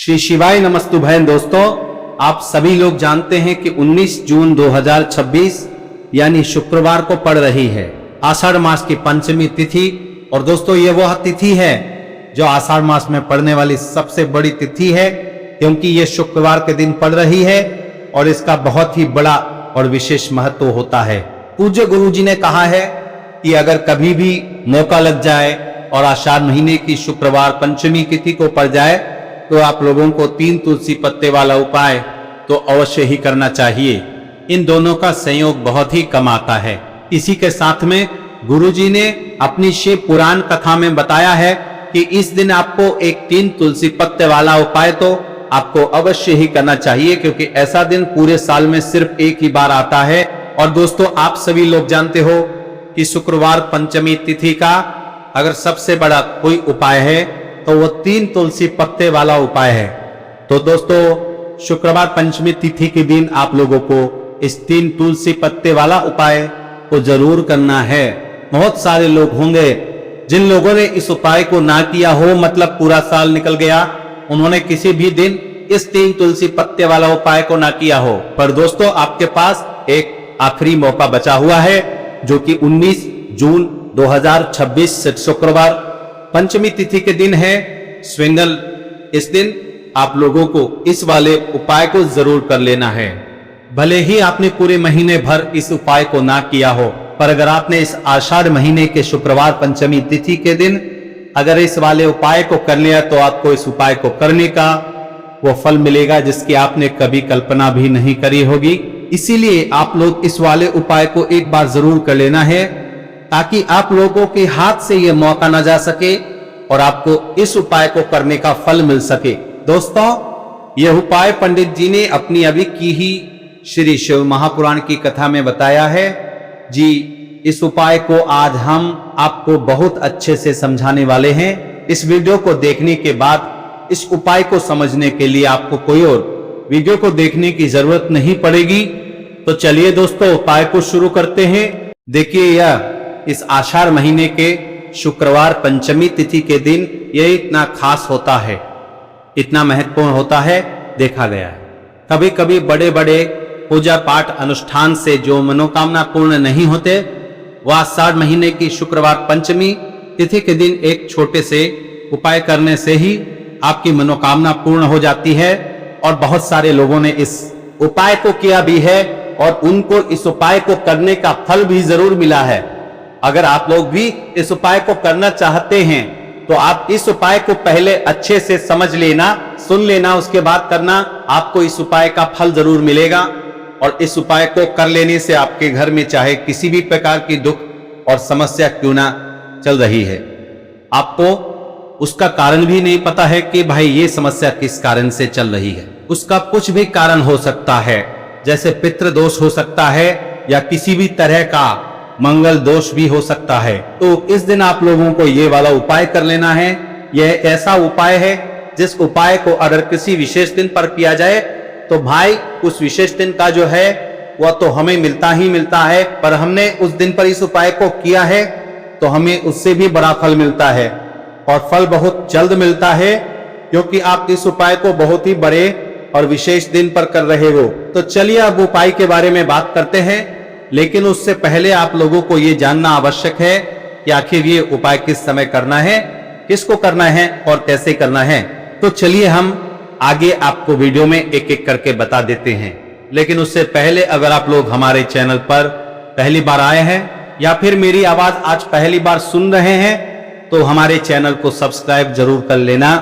श्री शिवाय नमस्तुभ्यं। दोस्तों, आप सभी लोग जानते हैं कि 19 जून 2026 यानी शुक्रवार को पड़ रही है आषाढ़ मास की पंचमी तिथि। और दोस्तों, ये वह तिथि है जो आषाढ़ मास में पड़ने वाली सबसे बड़ी तिथि है, क्योंकि ये शुक्रवार के दिन पड़ रही है और इसका बहुत ही बड़ा और विशेष महत्व होता है। पूज्य गुरु जी ने कहा है कि अगर कभी भी मौका लग जाए और आषाढ़ महीने की शुक्रवार पंचमी तिथि को पड़ जाए तो आप लोगों को 3 तुलसी पत्ते वाला उपाय तो अवश्य ही करना चाहिए। इन दोनों का संयोग बहुत ही कम आता है। इसी के साथ में गुरुजी ने अपनी शिव पुराण कथा में बताया है कि इस दिन आपको एक 3 तुलसी पत्ते वाला उपाय तो आपको अवश्य ही करना चाहिए, क्योंकि ऐसा दिन पूरे साल में सिर्फ एक ही बार आता है। और दोस्तों, आप सभी लोग जानते हो कि शुक्रवार पंचमी तिथि का अगर सबसे बड़ा कोई उपाय है तो वो 3 तुलसी पत्ते वाला उपाय है। तो दोस्तों, शुक्रवार पंचमी तिथि के दिन आप लोगों को इस 3 तुलसी पत्ते वाला उपाय को जरूर करना है। बहुत सारे लोग होंगे जिन लोगों ने इस उपाय को ना किया हो, मतलब पूरा साल निकल गया, उन्होंने किसी भी दिन इस 3 तुलसी पत्ते वाला उपाय को ना किया हो। पर दोस्तों, आपके पास एक आखिरी मौका बचा हुआ है, जो कि 19 जून 2026 शुक्रवार पंचमी तिथि के दिन है, स्वेंगल। इस दिन आप लोगों को इस वाले उपाय को जरूर कर लेना है। भले ही आपने पूरे महीने भर इस उपाय को ना किया हो, पर अगर आपने इस आषाढ़ महीने के शुक्रवार पंचमी तिथि के दिन अगर इस वाले उपाय को कर लिया तो आपको इस उपाय को करने का वो फल मिलेगा जिसकी आपने कभी कल्पना भी नहीं करी होगी। इसीलिए आप लोग इस वाले उपाय को एक बार जरूर कर लेना है, ताकि आप लोगों के हाथ से यह मौका न जा सके और आपको इस उपाय को करने का फल मिल सके। दोस्तों, यह उपाय पंडित जी ने अपनी अभी की ही श्री शिव महापुराण की कथा में बताया है जी। इस उपाय को आज हम आपको बहुत अच्छे से समझाने वाले हैं। इस वीडियो को देखने के बाद इस उपाय को समझने के लिए आपको कोई और वीडियो को देखने की जरूरत नहीं पड़ेगी। तो चलिए दोस्तों, उपाय को शुरू करते हैं। देखिए, यह इस आषाढ़ महीने के शुक्रवार पंचमी तिथि के दिन यह इतना खास होता है, इतना महत्वपूर्ण होता है, देखा गया है। कभी कभी बड़े बड़े पूजा पाठ अनुष्ठान से जो मनोकामना पूर्ण नहीं होते, वह आषाढ़ महीने की शुक्रवार पंचमी तिथि के दिन एक छोटे से उपाय करने से ही आपकी मनोकामना पूर्ण हो जाती है। और बहुत सारे लोगों ने इस उपाय को किया भी है और उनको इस उपाय को करने का फल भी जरूर मिला है। अगर आप लोग भी इस उपाय को करना चाहते हैं तो आप इस उपाय को पहले अच्छे से समझ लेना, सुन लेना, उसके बाद करना। आपको इस उपाय का फल जरूर मिलेगा। और इस उपाय को कर लेने से आपके घर में चाहे किसी भी प्रकार की दुख और समस्या क्यों ना चल रही है, आपको उसका कारण भी नहीं पता है कि भाई ये समस्या किस कारण से चल रही है। उसका कुछ भी कारण हो सकता है, जैसे पितृ दोष हो सकता है या किसी भी तरह का मंगल दोष भी हो सकता है। तो इस दिन आप लोगों को ये वाला उपाय कर लेना है। यह ऐसा उपाय है जिस उपाय को अगर किसी विशेष दिन पर किया जाए तो भाई उस विशेष दिन का जो है वह तो हमें मिलता ही मिलता है, पर हमने उस दिन पर इस उपाय को किया है तो हमें उससे भी बड़ा फल मिलता है, और फल बहुत जल्द मिलता है, क्योंकि आप इस उपाय को बहुत ही बड़े और विशेष दिन पर कर रहे हो। तो चलिए अब उपाय के बारे में बात करते हैं, लेकिन उससे पहले आप लोगों को यह जानना आवश्यक है कि आखिर ये उपाय किस समय करना है, किसको करना है और कैसे करना है। तो चलिए हम आगे आपको वीडियो में एक एक करके बता देते हैं। लेकिन उससे पहले अगर आप लोग हमारे चैनल पर पहली बार आए हैं या फिर मेरी आवाज आज पहली बार सुन रहे हैं तो हमारे चैनल को सब्सक्राइब जरूर कर लेना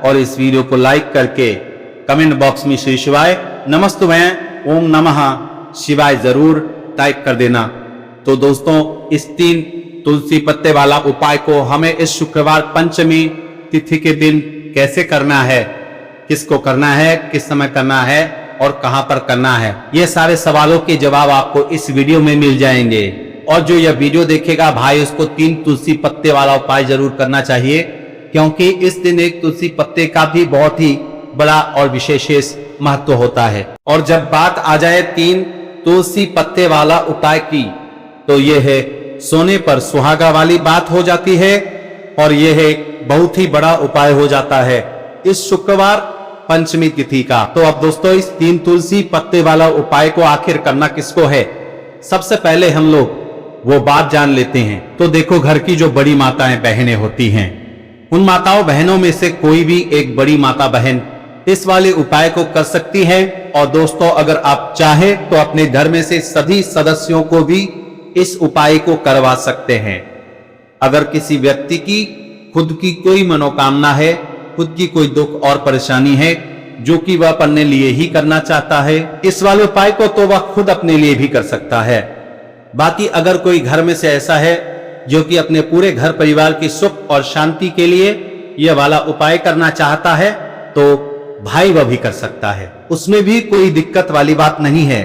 और इस वीडियो को लाइक करके कमेंट बॉक्स में श्री शिवाय नमस्तुभ्यं ओम नमः शिवाय जरूर टाइप कर देना। तो दोस्तों, इस 3 तुलसी पत्ते वाला उपाय को हमें इस शुक्रवार पंचमी तिथि के दिन कैसे करना है, किसको करना है, किस समय करना है और कहां पर करना है, ये सारे सवालों के जवाब आपको इस वीडियो में मिल जाएंगे। और जो यह वीडियो देखेगा भाई, उसको 3 तुलसी पत्ते वाला उपाय जरूर करना चाहिए, क्योंकि इस दिन एक तुलसी पत्ते का भी बहुत ही बड़ा और विशेष महत्व होता है। और जब बात आ जाए 3 तुलसी पत्ते वाला उपाय की, तो यह है सोने पर सुहागा वाली बात हो जाती है और यह एक बहुत ही बड़ा उपाय हो जाता है। इस शुक्रवार पंचमी तिथि का। तो अब दोस्तों इस 3 तुलसी पत्ते वाला उपाय को आखिर करना किसको है, सबसे पहले हम लोग वो बात जान लेते हैं। तो देखो, घर की जो बड़ी माताएं बहनें होती हैं, उन माताओं बहनों में से कोई भी एक बड़ी माता बहन इस वाले उपाय को कर सकती है। और दोस्तों अगर आप चाहे तो अपने घर में से सभी सदस्यों को भी इस उपाय को करवा सकते हैं। अगर किसी व्यक्ति की खुद की कोई मनोकामना है, खुद की कोई दुख और परेशानी है जो कि वह अपने लिए ही करना चाहता है, इस वाले उपाय को तो वह खुद अपने लिए भी कर सकता है। बाकी अगर कोई घर में से ऐसा है जो कि अपने पूरे घर परिवार की सुख और शांति के लिए यह वाला उपाय करना चाहता है, तो भाई वह भी कर सकता है, उसमें भी कोई दिक्कत वाली बात नहीं है।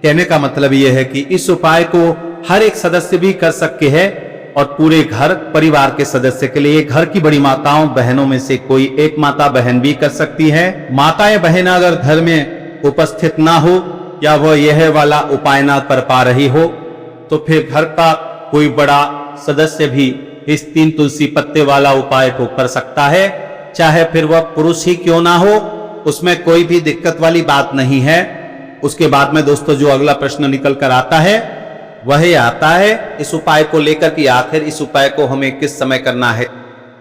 कहने का मतलब यह है कि इस उपाय को हर एक सदस्य भी कर सकते हैं और पूरे घर परिवार के सदस्य के लिए, घर की बड़ी माताओं बहनों में से कोई एक माता बहन भी कर सकती है। माताएं बहन अगर घर में उपस्थित ना हो या वह यह वाला उपाय ना कर पा रही हो, तो फिर घर का कोई बड़ा सदस्य भी इस 3 तुलसी पत्ते वाला उपाय को कर सकता है, चाहे फिर वह पुरुष ही क्यों ना हो, उसमें कोई भी दिक्कत वाली बात नहीं है। उसके बाद में दोस्तों जो अगला प्रश्न निकल कर आता है वह आता है इस उपाय को लेकर कि आखिर इस उपाय को हमें किस समय करना है,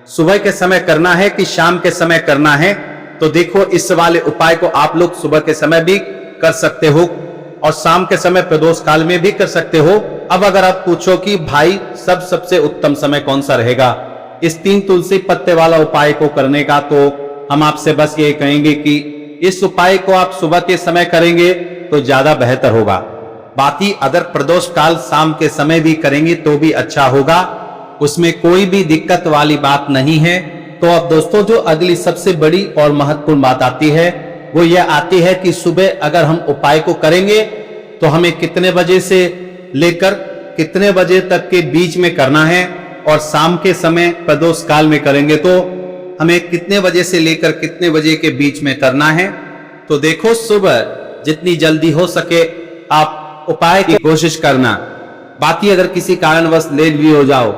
सुबह के समय करना है कि शाम के समय करना है। तो देखो, इस वाले उपाय को आप लोग सुबह के समय भी कर सकते हो और शाम के समय प्रदोष काल में भी कर सकते हो। अब अगर आप पूछो कि भाई सबसे उत्तम समय कौन सा रहेगा इस 3 तुलसी पत्ते वाला उपाय को करने का, तो हम आपसे बस ये कहेंगे कि इस उपाय को आप सुबह के समय करेंगे तो ज्यादा बेहतर होगा। बाकी अगर प्रदोष काल शाम के समय भी करेंगे तो भी अच्छा होगा, उसमें कोई भी दिक्कत वाली बात नहीं है। तो अब दोस्तों जो अगली सबसे बड़ी और महत्वपूर्ण बात आती है वो यह आती है कि सुबह अगर हम उपाय को करेंगे तो हमें कितने बजे से लेकर कितने बजे तक के बीच में करना है, और शाम के समय प्रदोष काल में करेंगे तो हमें कितने बजे से लेकर कितने बजे के बीच में करना है। तो देखो, सुबह जितनी जल्दी हो सके आप उपाय की कोशिश करना। बाकी अगर किसी कारणवश लेट भी हो जाओ,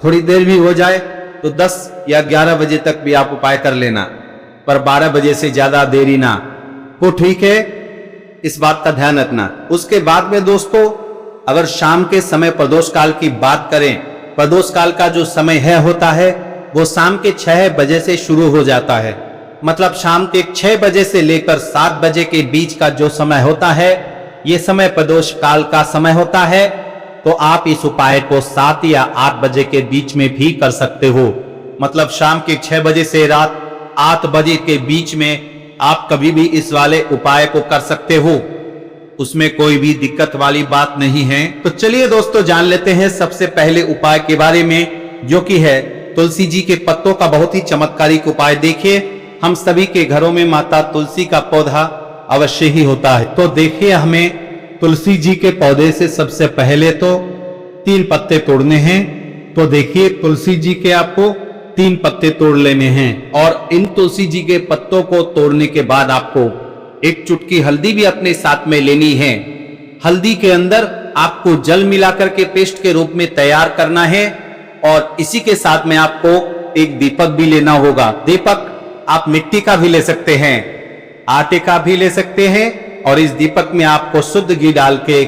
थोड़ी देर भी हो जाए, तो 10 या 11 बजे तक भी आप उपाय कर लेना, पर 12 बजे से ज्यादा देरी ना हो, ठीक है, इस बात का ध्यान रखना। उसके बाद में दोस्तों अगर शाम के समय प्रदोष काल की बात करें, प्रदोष काल का जो समय है होता है वो शाम के 6 बजे से शुरू हो जाता है। मतलब शाम के 6 बजे से लेकर 7 बजे के बीच का जो समय होता है, ये समय प्रदोष काल का समय होता है। तो आप इस उपाय को 7 या 8 बजे के बीच में भी कर सकते हो। मतलब शाम के 6 बजे से रात 8 बजे के बीच में आप कभी भी इस वाले उपाय को कर सकते हो, उसमें कोई भी दिक्कत वाली बात नहीं है। तो चलिए दोस्तों जान लेते हैं सबसे पहले उपाय के बारे में, जो कि है तुलसी जी के पत्तों का बहुत ही चमत्कारिक उपाय। देखिए, हम सभी के घरों में माता तुलसी का पौधा अवश्य ही होता है। तो देखिए, हमें तुलसी जी के पौधे से सबसे पहले तो 3 पत्ते तोड़ने हैं। तो देखिए, तुलसी जी के आपको 3 पत्ते तोड़ लेने हैं, और इन तुलसी जी के पत्तों को तोड़ने के बाद आपको एक चुटकी हल्दी भी अपने साथ में लेनी है। हल्दी के अंदर आपको जल मिलाकर के पेस्ट के रूप में तैयार करना है, और इसी के साथ में आपको एक दीपक भी लेना होगा। दीपक आप मिट्टी का भी ले सकते हैं, आटे का भी ले सकते हैं, और इस दीपक में आपको शुद्ध घी डाल के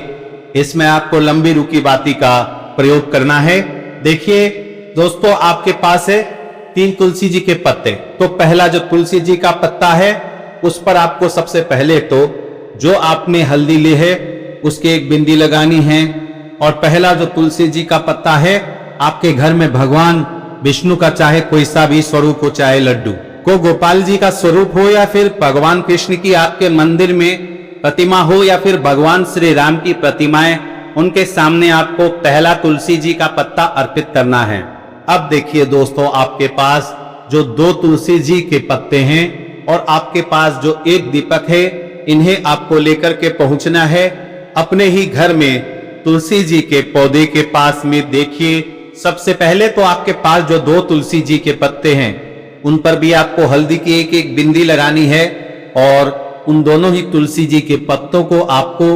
इसमें आपको लंबी रुकी बाती का प्रयोग करना है। देखिए दोस्तों, आपके पास है 3 तुलसी जी के पत्ते। तो पहला जो तुलसी जी का पत्ता है उस पर आपको सबसे पहले तो जो आपने हल्दी ली है उसकी एक बिंदी लगानी है। और पहला जो तुलसी जी का पत्ता है, आपके घर में भगवान विष्णु का चाहे कोई सा भी स्वरूप हो, चाहे लड्डू को गोपाल जी का स्वरूप हो, या फिर भगवान कृष्ण की आपके मंदिर में प्रतिमा हो, या फिर भगवान श्री राम की प्रतिमाएं, उनके सामने आपको पहला तुलसी जी का पत्ता अर्पित करना है। अब देखिए दोस्तों, आपके पास जो 2 तुलसी जी के पत्ते हैं और आपके पास जो एक दीपक है, इन्हें आपको लेकर के पहुंचना है अपने ही घर में तुलसी जी के पौधे के पास में। देखिए, सबसे पहले तो आपके पास जो 2 तुलसी जी के पत्ते हैं उन पर भी आपको हल्दी की एक एक बिंदी लगानी है, और उन दोनों ही तुलसी जी के पत्तों को आपको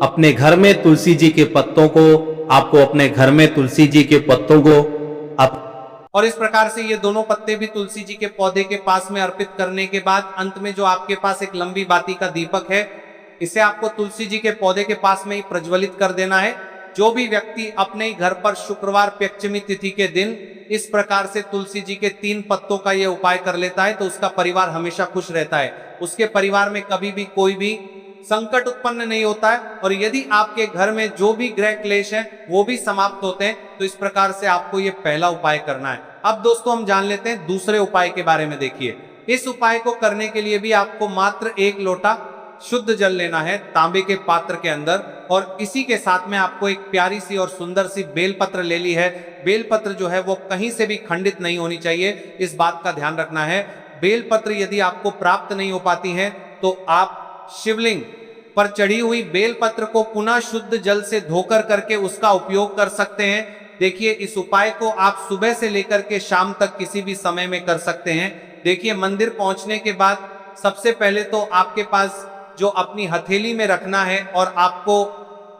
अपने घर में तुलसी जी के पत्तों को आपको अपने घर में तुलसी जी के पत्तों को आप और इस प्रकार से ये दोनों पत्ते भी तुलसी जी के पौधे के पास में अर्पित करने के बाद अंत में जो आपके पास एक लंबी बाती का दीपक है, इसे आपको तुलसी जी के पौधे के पास में ही प्रज्वलित कर देना है। जो भी व्यक्ति अपने ही घर पर शुक्रवार पंचमी तिथि के दिन इस प्रकार से तुलसी जी के 3 पत्तों का ये उपाय कर लेता है तो उसका परिवार हमेशा खुश रहता है, उसके परिवार में कभी भी कोई भी संकट उत्पन्न नहीं होता है, और यदि आपके घर में जो भी ग्रह क्लेश है वो भी समाप्त होते हैं। तो इस प्रकार से आपको ये पहला उपाय करना है। अब दोस्तों हम जान लेते हैं दूसरे उपाय के बारे में। देखिए, इस उपाय को करने के लिए भी आपको मात्र 1 लोटा शुद्ध जल लेना है तांबे के पात्र के अंदर, और इसी के साथ में आपको एक प्यारी सी और सुंदर सी बेलपत्र ले ली है। बेलपत्र जो है वो कहीं से भी खंडित नहीं होनी चाहिए, इस बात का ध्यान रखना है। बेलपत्र यदि आपको प्राप्त नहीं हो पाती है तो आप शिवलिंग पर चढ़ी हुई बेलपत्र को पुनः शुद्ध जल से धोकर करके उसका उपयोग कर सकते हैं। देखिए, इस उपाय को आप सुबह से लेकर के शाम तक किसी भी समय में कर सकते हैं। देखिए, मंदिर पहुंचने के बाद सबसे पहले तो आपके पास जो अपनी हथेली में रखना है और आपको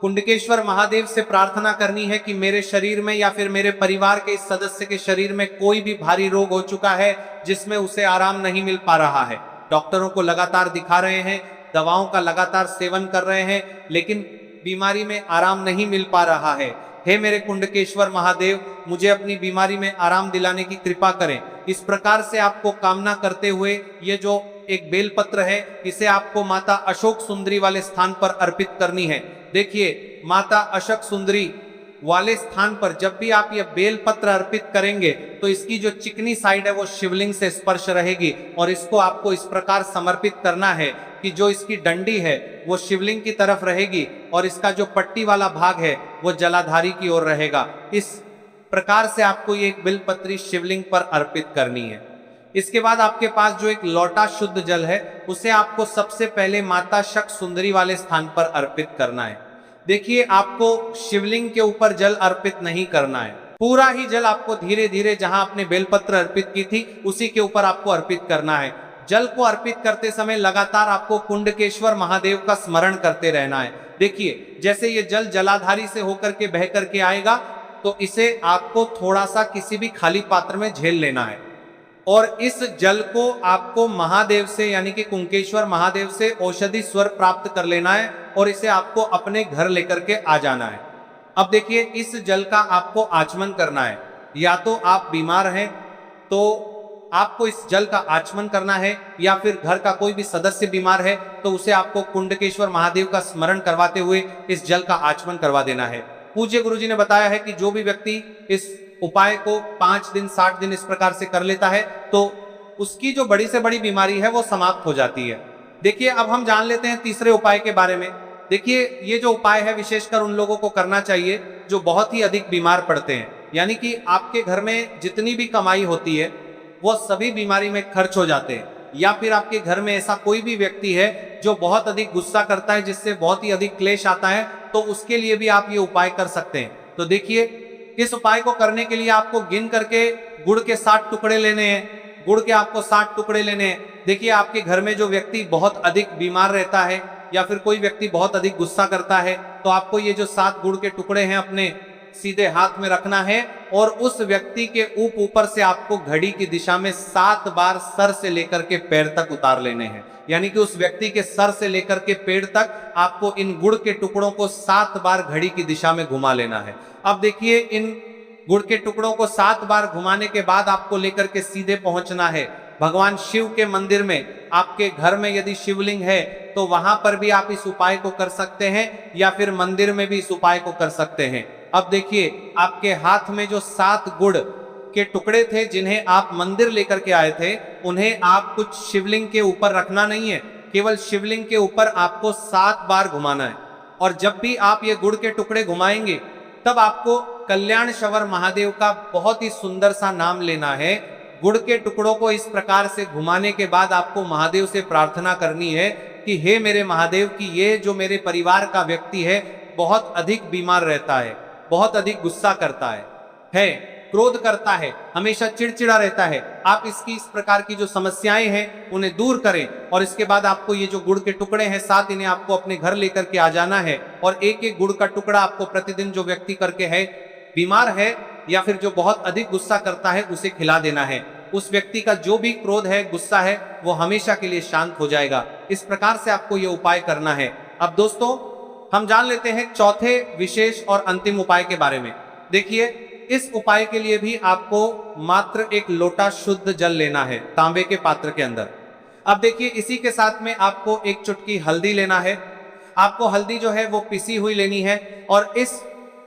कुंडकेश्वर महादेव से प्रार्थना करनी है कि मेरे शरीर में या फिर मेरे परिवार के इस सदस्य के शरीर में कोई भी भारी रोग हो चुका है जिसमें उसे आराम नहीं मिल पा रहा है, डॉक्टरों को लगातार दिखा रहे हैं, दवाओं का लगातार सेवन कर रहे हैं, लेकिन बीमारी में आराम नहीं मिल पा रहा है। हे मेरे कुंडकेश्वर महादेव, मुझे अपनी बीमारी में आराम दिलाने की कृपा करें। इस प्रकार से आपको कामना करते हुए ये जो एक बेलपत्र है इसे आपको माता अशोक सुंदरी वाले स्थान पर अर्पित करनी है। देखिए, माता अशोक सुंदरी वाले स्थान पर जब भी आप ये बेलपत्र अर्पित करेंगे तो इसकी जो चिकनी साइड है वो शिवलिंग से स्पर्श रहेगी, और इसको आपको इस प्रकार समर्पित करना है कि जो इसकी डंडी है वो शिवलिंग की तरफ रहेगी और इसका जो पट्टी वाला भाग है वो जलाधारी की ओर रहेगा। इस प्रकार से आपको ये एक बेलपत्री शिवलिंग पर अर्पित करनी है। इसके बाद आपके पास जो एक लोटा शुद्ध जल है उसे आपको सबसे पहले माता शक सुंदरी वाले स्थान पर अर्पित करना है। देखिए, आपको शिवलिंग के ऊपर जल अर्पित नहीं करना है, पूरा ही जल आपको धीरे धीरे जहां आपने बेलपत्र अर्पित की थी उसी के ऊपर आपको अर्पित करना है। जल को अर्पित करते समय लगातार आपको कुंडकेश्वर महादेव का स्मरण करते रहना है। देखिए, जैसे ये जल जलाधारी से होकर के बह करके आएगा तो इसे आपको थोड़ा सा किसी भी खाली पात्र में झेल लेना है, और इस जल को आपको महादेव से यानी कि कुंकेश्वर महादेव से औषधि स्वर प्राप्त कर लेना है और इसे आपको अपने घर लेकर के आ जाना है। अब देखिए, इस जल का आपको आचमन करना है। या तो आप बीमार हैं तो आपको इस जल का आचमन करना है, या फिर घर का कोई भी सदस्य बीमार है तो उसे आपको कुंडकेश्वर महादेव का स्मरण करवाते हुए इस जल का आचमन करवा देना है। पूज्य गुरुजी ने बताया है कि जो भी व्यक्ति इस उपाय को 5 दिन 60 दिन इस प्रकार से कर लेता है तो उसकी जो बड़ी से बड़ी बीमारी है वो समाप्त हो जाती है। देखिए, अब हम जान लेते हैं तीसरे उपाय के बारे में। देखिए, ये जो उपाय है विशेषकर उन लोगों को करना चाहिए जो बहुत ही अधिक बीमार पड़ते हैं, यानी कि आपके घर में जितनी भी कमाई होती है वो सभी बीमारी में खर्च हो जाते हैं, या फिर आपके घर में ऐसा कोई भी व्यक्ति है जो बहुत अधिक गुस्सा करता है जिससे बहुत ही अधिक क्लेश आता है, तो उसके लिए भी आप ये उपाय कर सकते हैं। तो देखिए, इस उपाय को करने के लिए आपको गिन करके गुड़ के 60 टुकड़े लेने हैं। गुड़ के आपको 60 टुकड़े लेने हैं। देखिए, आपके घर में जो व्यक्ति बहुत अधिक बीमार रहता है या फिर कोई व्यक्ति बहुत अधिक गुस्सा करता है तो आपको ये जो 7 गुड़ के टुकड़े हैं अपने सीधे हाथ में रखना है, और उस व्यक्ति के ऊपर से आपको घड़ी की दिशा में 7 बार सर से लेकर के पैर तक उतार लेने हैं। यानी कि उस व्यक्ति के सर से लेकर के पैर तक आपको इन गुड़ के टुकड़ों को 7 बार घड़ी की दिशा में घुमा लेना है। अब देखिए, इन गुड़ के टुकड़ों को 7 बार घुमाने के बाद आपको लेकर के सीधे पहुंचना है भगवान शिव के मंदिर में। आपके घर में यदि शिवलिंग है तो वहां पर भी आप इस उपाय को कर सकते हैं, या फिर मंदिर में भी इस उपाय को कर सकते हैं। अब देखिए, आपके हाथ में जो 7 गुड़ के टुकड़े थे जिन्हें आप मंदिर लेकर के आए थे, उन्हें आप कुछ शिवलिंग के ऊपर रखना नहीं है, केवल शिवलिंग के ऊपर आपको 7 बार घुमाना है। और जब भी आप ये गुड़ के टुकड़े घुमाएंगे तब आपको कल्याण शवर महादेव का बहुत ही सुंदर सा नाम लेना है। गुड़ के टुकड़ों को इस प्रकार से घुमाने के बाद आपको महादेव से प्रार्थना करनी है कि हे मेरे महादेव, कि ये जो मेरे परिवार का व्यक्ति है बहुत अधिक बीमार रहता है, बहुत अधिक गुस्सा करता है, क्रोध करता है, हमेशा चिड़चिड़ा रहता है, आप इसकी इस प्रकार की जो समस्याएं हैं उन्हें दूर करें। और इसके बाद आपको ये जो गुड़ के टुकड़े हैं 7, इन्हें आपको अपने घर लेकर के आ जाना है, और एक एक गुड़ का टुकड़ा आपको प्रतिदिन जो व्यक्ति करके है बीमार है या फिर जो बहुत अधिक गुस्सा करता है उसे खिला देना है। उस व्यक्ति का जो भी क्रोध है, गुस्सा है, वो हमेशा के लिए शांत हो जाएगा। इस प्रकार से आपको ये उपाय करना है। अब दोस्तों हम जान लेते हैं चौथे विशेष और अंतिम उपाय के बारे में। देखिए, इस उपाय के लिए भी आपको मात्र एक लोटा शुद्ध जल लेना है तांबे के पात्र के अंदर। अब देखिए, इसी के साथ में आपको एक चुटकी हल्दी लेना है। आपको हल्दी जो है वो पिसी हुई लेनी है और इस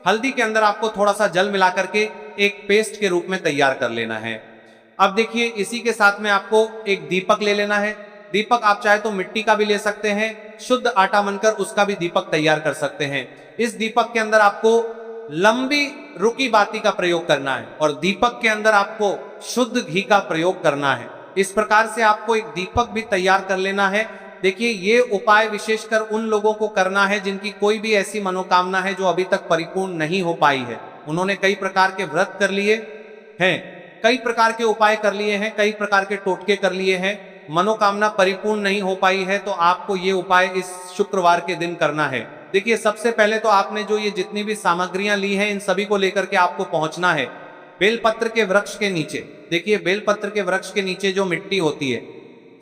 हल्दी के अंदर आपको थोड़ा सा जल मिला करके एक पेस्ट के रूप में तैयार कर लेना है। अब देखिए, इसी के साथ में आपको एक दीपक ले लेना है। दीपक आप चाहे तो मिट्टी का भी ले सकते हैं, शुद्ध आटा बनकर उसका भी दीपक तैयार कर सकते हैं। इस दीपक के अंदर आपको लंबी रुकी बाती का प्रयोग करना है और दीपक के अंदर आपको शुद्ध घी का प्रयोग करना है। इस प्रकार से आपको एक दीपक भी तैयार कर लेना है। देखिए, ये उपाय विशेषकर उन लोगों को करना है जिनकी कोई भी ऐसी मनोकामना है जो अभी तक परिपूर्ण नहीं हो पाई है। उन्होंने कई प्रकार के व्रत कर लिए हैं, कई प्रकार के उपाय कर लिए हैं, कई प्रकार के टोटके कर लिए हैं, मनोकामना परिपूर्ण नहीं हो पाई है, तो आपको ये उपाय इस शुक्रवार के दिन करना है। देखिए, सबसे पहले तो आपने जो ये जितनी भी सामग्रियां ली हैं, इन सभी को लेकर के आपको पहुंचना है बेलपत्र के वृक्ष के नीचे। देखिए, बेलपत्र के वृक्ष के नीचे जो मिट्टी होती है,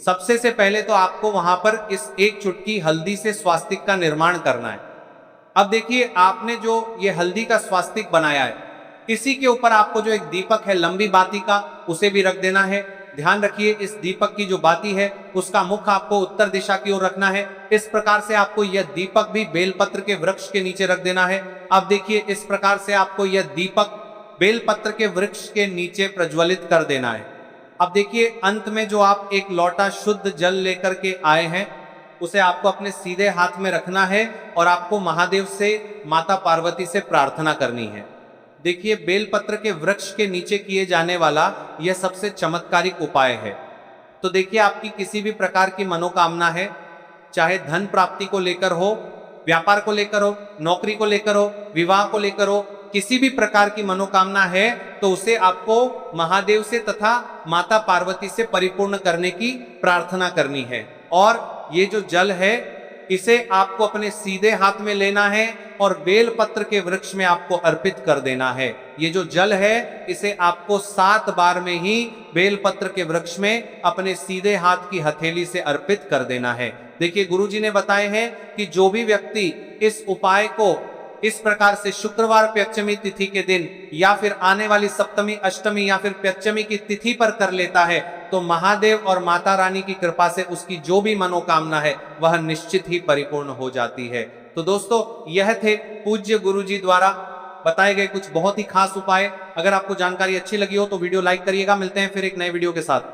सबसे से पहले तो आपको वहां पर इस एक चुटकी हल्दी से स्वास्तिक का निर्माण करना है। अब देखिए, आपने जो ये हल्दी का स्वास्तिक बनाया है, इसी के ऊपर आपको जो एक दीपक है लंबी बाती का, उसे भी रख देना है। ध्यान रखिए, इस दीपक की जो बाती है उसका मुख आपको उत्तर दिशा की ओर रखना है। इस प्रकार से आपको यह दीपक भी बेलपत्र के वृक्ष के नीचे रख देना है। अब देखिए, इस प्रकार से आपको यह दीपक बेलपत्र के वृक्ष के नीचे प्रज्वलित कर देना है। अब देखिए, अंत में जो आप एक लोटा शुद्ध जल लेकर के आए हैं, उसे आपको अपने सीधे हाथ में रखना है और आपको महादेव से, माता पार्वती से प्रार्थना करनी है। देखिए, बेलपत्र के वृक्ष के नीचे किए जाने वाला यह सबसे चमत्कारिक उपाय है। तो देखिए, आपकी किसी भी प्रकार की मनोकामना है, चाहे धन प्राप्ति को लेकर हो, व्यापार को लेकर हो, नौकरी को लेकर हो, विवाह को लेकर हो, किसी भी प्रकार की मनोकामना है, तो उसे आपको महादेव से तथा माता पार्वती से परिपूर्ण करने की प्रार्थना करनी है। और ये जो जल है, इसे आपको अपने सीधे हाथ में लेना है और बेलपत्र के वृक्ष में आपको अर्पित कर देना है। ये जो जल है, इसे आपको 7 बार में ही बेलपत्र के वृक्ष में अपने सीधे हाथ की हथेली से अर्पित कर देना है। देखिए, गुरुजी ने बताए हैं कि जो भी व्यक्ति इस उपाय को इस प्रकार से शुक्रवार पंचमी तिथि के दिन या फिर आने वाली सप्तमी, अष्टमी या फिर पंचमी की तिथि पर कर लेता है, तो महादेव और माता रानी की कृपा से उसकी जो भी मनोकामना है वह निश्चित ही परिपूर्ण हो जाती है। तो दोस्तों, यह थे पूज्य गुरुजी द्वारा बताए गए कुछ बहुत ही खास उपाय। अगर आपको जानकारी अच्छी लगी हो तो वीडियो लाइक करिएगा। मिलते हैं फिर एक नए वीडियो के साथ।